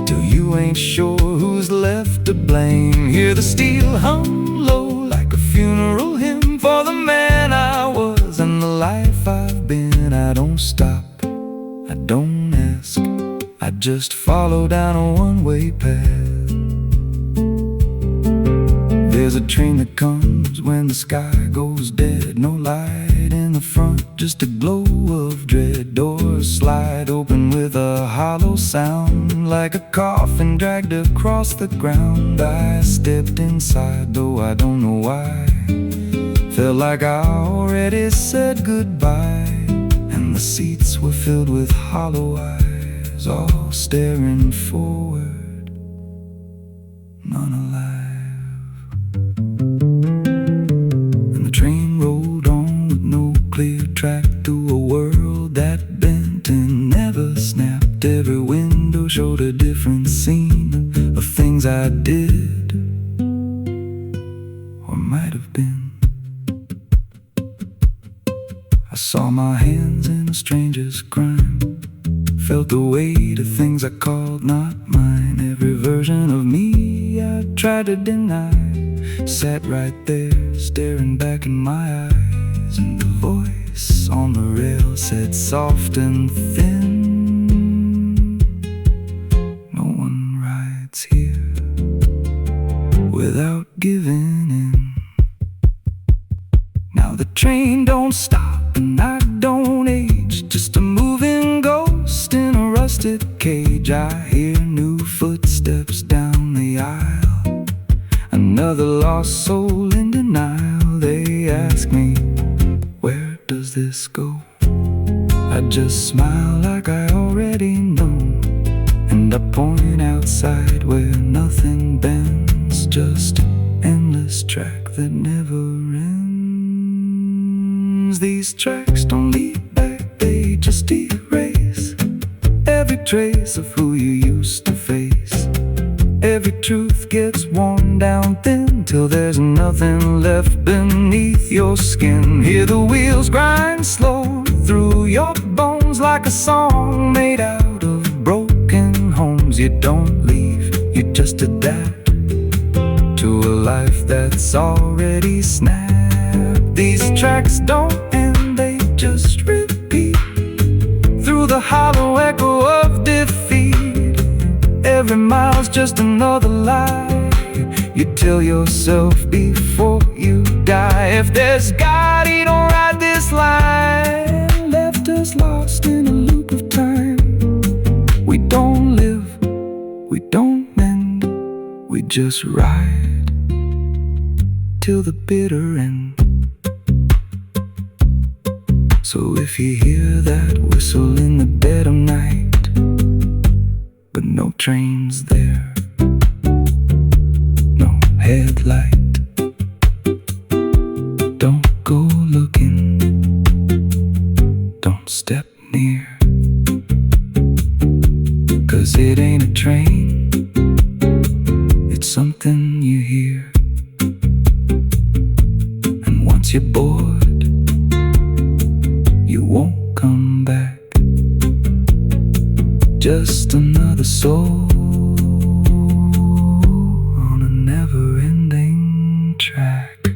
till you ain't sure who's left to blame. Hear the steel hum low like a funeral hymn for the man I was and the life I've been. I don't stop, I don't ask, I just follow down a one-way path. There's a train that comes when the sky goes dead. No light in the front, just a glow of dread. Doors slide open with a hollow sound, like a coffin dragged across the ground. I stepped inside, though I don't know why. Felt like I already said goodbye. And the seats were filled with hollow eyes, all staring forward, none alive. Clear track to a world that bent and never snapped. Every window showed a different scene of things I did or might have been. I saw my hands in a stranger's crime, felt the weight of things I called not mine. Every version of me I tried to deny sat right there staring back in my eyes. And the voice on the rail said soft and thin, no one rides here without giving in. Now the train don't stop and I don't age, just a moving ghost in a rusted cage. I hear new footsteps down the aisle, another lost soul in denial. They ask me, where does this go? I just smile like I already know, and I point outside where nothing bends, just an endless track that never ends. These tracks don't lead back, they just erase every trace of who you used to face. Every truth gets worn down thin till there's nothing left beneath your skin. Hear the wheels grind slow through your bones like a song made out of broken homes. You don't leave, you just adapt to a life that's already snapped. These tracks don't end, they just repeat through the hollow echo of defeat. Every mile's just another lie you tell yourself before you die. If there's God, he don't ride this line, left us lost in a loop of time. We don't live, we don't mend, we just ride till the bitter end. So if you hear that whistle in the dead of night, but no train's there, no headlight, don't go looking, don't step near, 'cause it ain't a train, it's something you hear. And once you're bored, you won't come back. Just another soul on a never-ending track.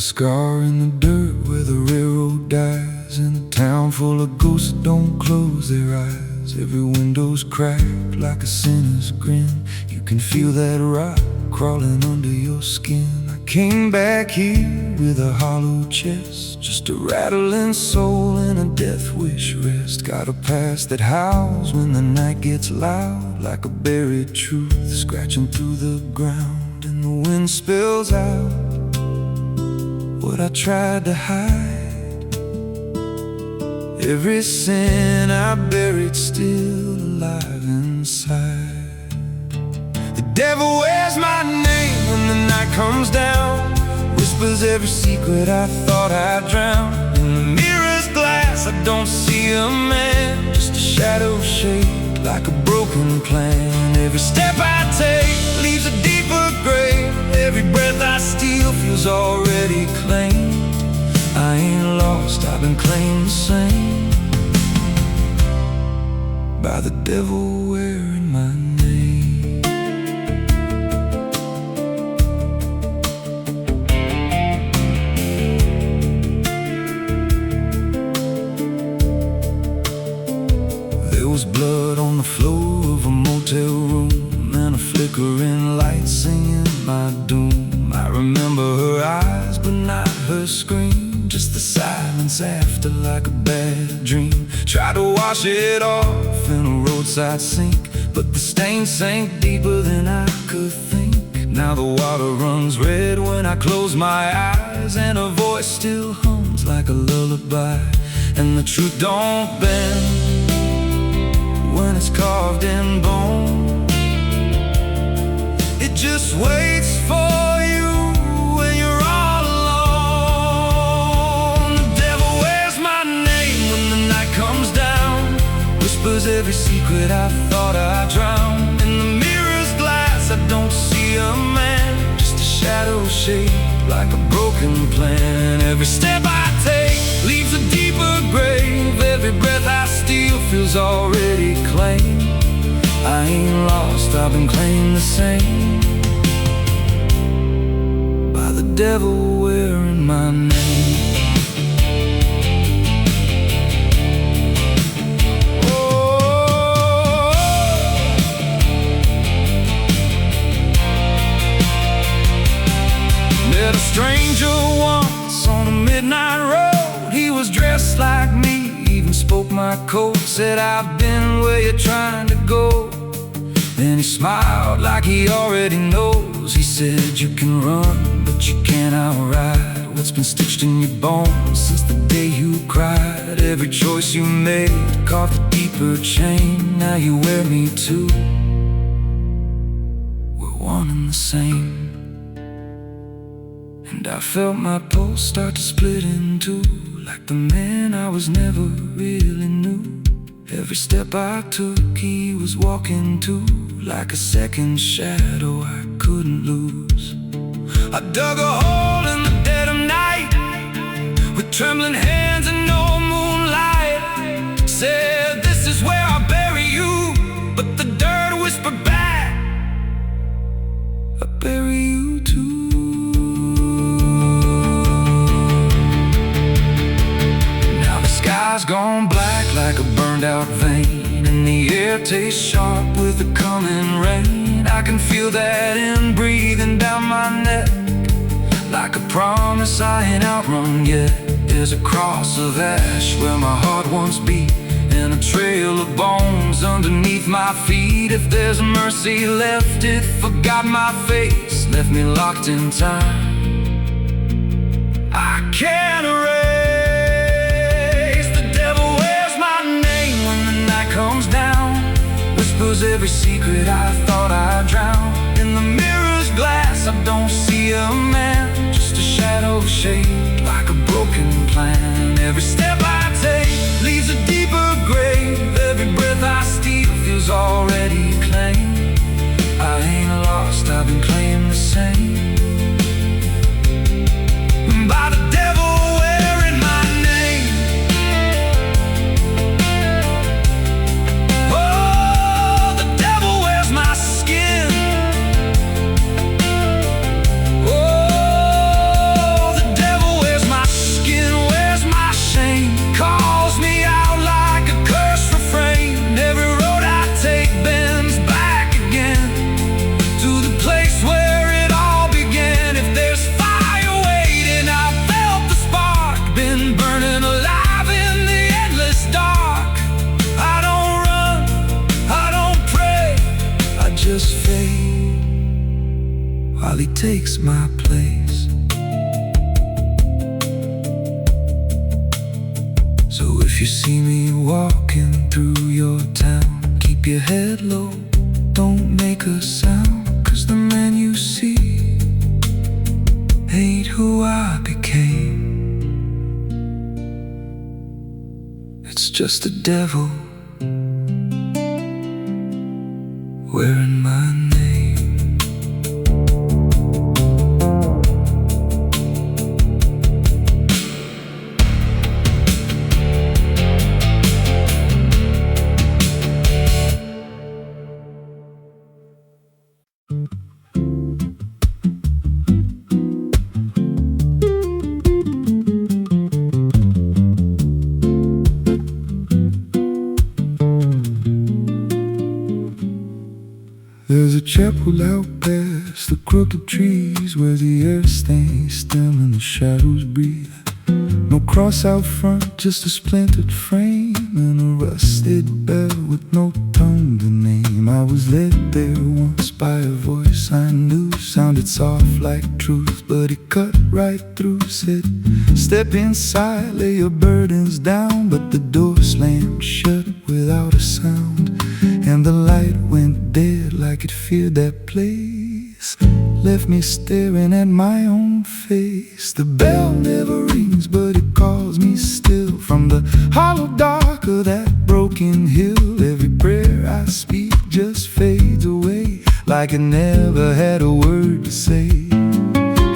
scar in the dirt where the railroad dies, in a town full of ghosts that don't close their eyes. Every window's cracked like a sinner's grin. You can feel that rock crawling under your skin. I came back here with a hollow chest, just a rattling soul and a death wish rest. Got a past that howls when the night gets loud, like a buried truth scratching through the ground. And the wind spills out what I tried to hide. Every sin I buried still alive inside. The devil wears my name when the night comes down, whispers every secret I thought I'd drown. In the mirror's glass I don't see a man, just a shadow shaped like a broken plan. Every step I take leaves a deeper grave. Every breath I steal feels already claimed. I ain't lost, I've been claimed the same by the devil wearing my name. There was blood on the floor of a motel room, and a flickering light singing my doom. I remember her eyes but not her scream, just the silence after like a bad dream. Tried to wash it off in a roadside sink, but the stain sank deeper than I could think. Now the water runs red when I close my eyes, and her voice still hums like a lullaby. And the truth don't bend when it's carved in bone. It just waits for you when you're all alone. The devil wears my name when the night comes down, whispers every secret I thought I'd drown. In the mirror's glass I don't see a man, just a shadow shaped like a broken plan. Every step I take leaves a deeper grave. Every breath I steal feels already claimed. I ain't lost, I've been claimed the same by the devil wearing my name. Oh, met a stranger once on a midnight road. He was dressed like me, even spoke my code. Said, I've been where you're trying to go. Then he smiled like he already knows. He said, you can run, but you can't outride what's been stitched in your bones since the day you cried. Every choice you made carved a deeper chain. Now you wear me too. We're one and the same. And I felt my pulse start to split in two, like the man I was never really knew. Every step I took he was walking too, like a second shadow I couldn't lose. I dug a hole in the dead of night with trembling hands and no moonlight. Said, this is where I'll bury you, but the dirt whispered back, I'll bury you too. Sky's gone black like a burned out vein, and the air tastes sharp with the coming rain. I can feel that in breathing down my neck, like a promise I ain't outrun yet. There's a cross of ash where my heart once beat, and a trail of bones underneath my feet. If there's mercy left, it forgot my face, left me locked in time. I can't erase. Comes down, whispers every secret I thought I'd drown. In the mirror's glass I don't see a man, just a shadow shaped like a broken plan. Every step I take leaves a deeper grave. Every breath I steal feels already claimed. I ain't lost, I've been claimed the same by the devil wearing my name. Oh, the devil takes my place. So if you see me walking through your town, keep your head low, don't make a sound, 'cause the man you see ain't who I became. It's just the devil wearing my name. There's a chapel out past the crooked trees, where the earth stays still and the shadows breathe. No cross out front, just a splintered frame and a rusted bell with no tongue to name. I was led there once by a voice I knew, sounded soft like truth, but it cut right through. Said, step inside, lay your burdens down, but the door slammed shut without a sound, and the light went dead like it feared that place. Left me staring at my own face. The bell never rings, but it calls me still. From the hollow dark of that broken hill, every prayer I speak just fades away, like it never had a word to say.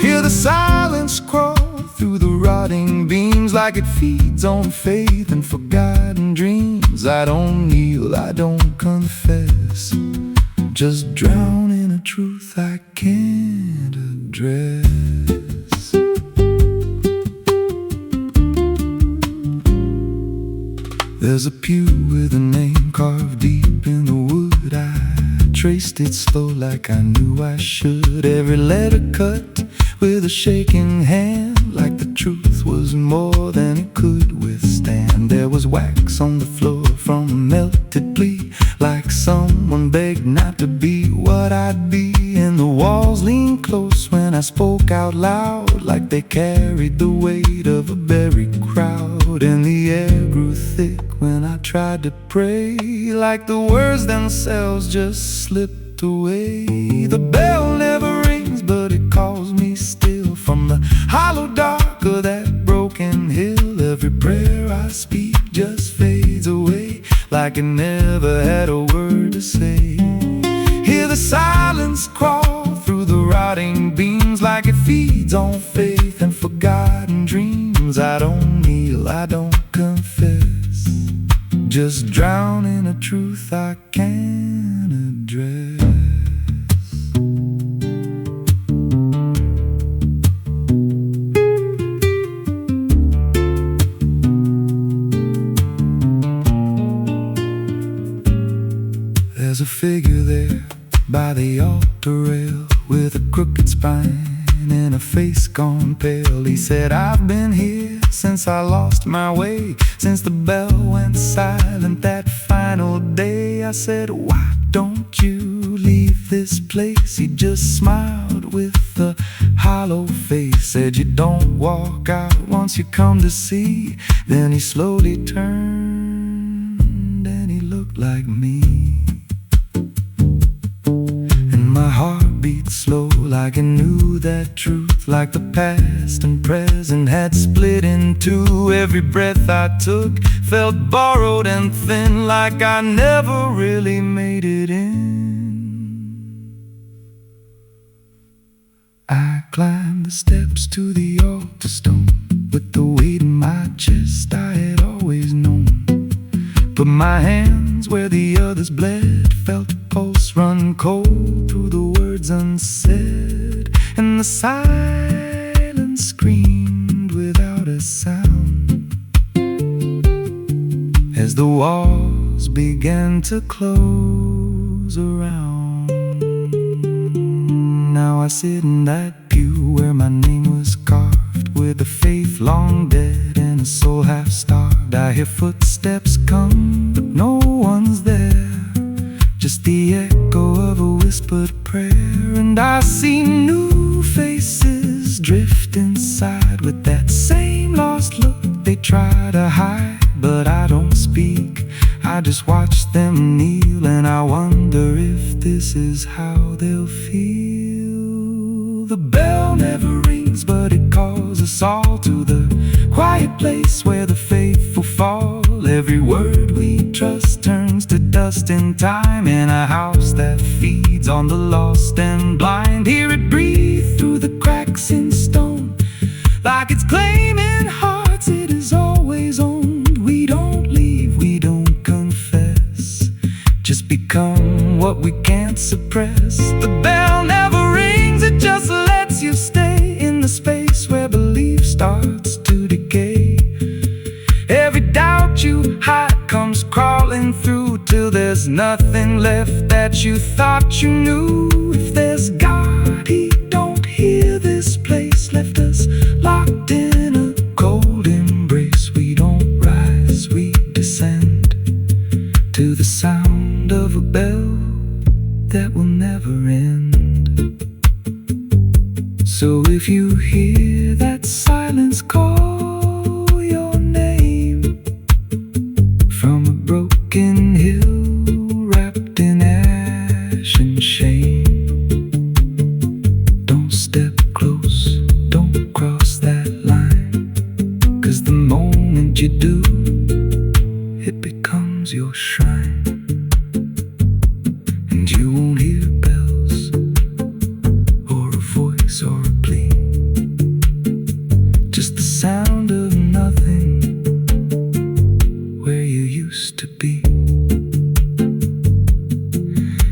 Hear the silence crawl through the rotting beams, like it feeds on faith and forgotten dreams. I don't kneel, I don't confess, just drown in a truth I can't address. There's a pew with a name carved deep in the wood. I traced it slow like I knew I should. Every letter cut with a shaking hand, like the truth was more than it could withstand. There was wax on the floor from a melted plea, like someone begged not to be what I'd be. And the walls leaned close when I spoke out loud, like they carried the weight of a buried crowd. And the air grew thick when I tried to pray, like the words themselves just slipped away. The bell never rings, but it calls me still. From the hollow dark of that broken hill, every prayer I speak just fades away, like it never had a word to say. Hear the silence crawl through the rotting beams, like it feeds on faith and forgotten dreams. I don't kneel, I don't confess, just drown in a truth I can't address. There's a figure there by the altar rail, with a crooked spine and a face gone pale. He said, I've been here since I lost my way, since the bell went silent that final day. I said, why don't you leave this place? He just smiled with a hollow face, said, you don't walk out once you come to see. Then he slowly turned and he looked like me. My heart beat slow, like it knew that truth, like the past and present had split in two. Every breath I took felt borrowed and thin, like I never really made it in. I climbed the steps to the altar stone, with the weight in my chest I had always known. Put my hands where the others bled, felt a pulse run cold through the words unsaid, and the silence screamed without a sound as the walls began to close around. Now I sit in that pew where my name was carved, with a faith long dead and a soul half-starved. I hear footsteps come, but no one's there, just the echo of a whispered prayer. And I see new faces drift inside with that same lost look they try to hide. But I don't speak, I just watch them kneel, and I wonder if this is how they'll feel. The bell never rings, but it calls us all to the quiet place where the faithful fall. Every word we trust turns to dust in time, in a house that feeds on the lost and blind. Hear it breathe through the cracks in stone, like it's claiming hearts it is always owned. We don't leave, we don't confess, just become what we can't suppress. The bell never rings, it just lets you stay in the space where belief starts to decay. Every doubt you hide comes crawling through, till there's nothing left that you thought you knew. If there's God, He don't hear this place, left us locked in a cold embrace. We don't rise, we descend to the sound of a bell that will never end. So if you hear that silence call your name from a broken hill wrapped in ash and shame, don't step close, don't cross that line, 'cause the moment you do, it becomes your shrine. And you won't hear bells or a voice or a plea, just the sound of nothing where you used to be.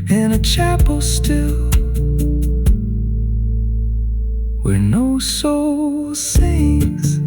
In a chapel still, where no soul sings,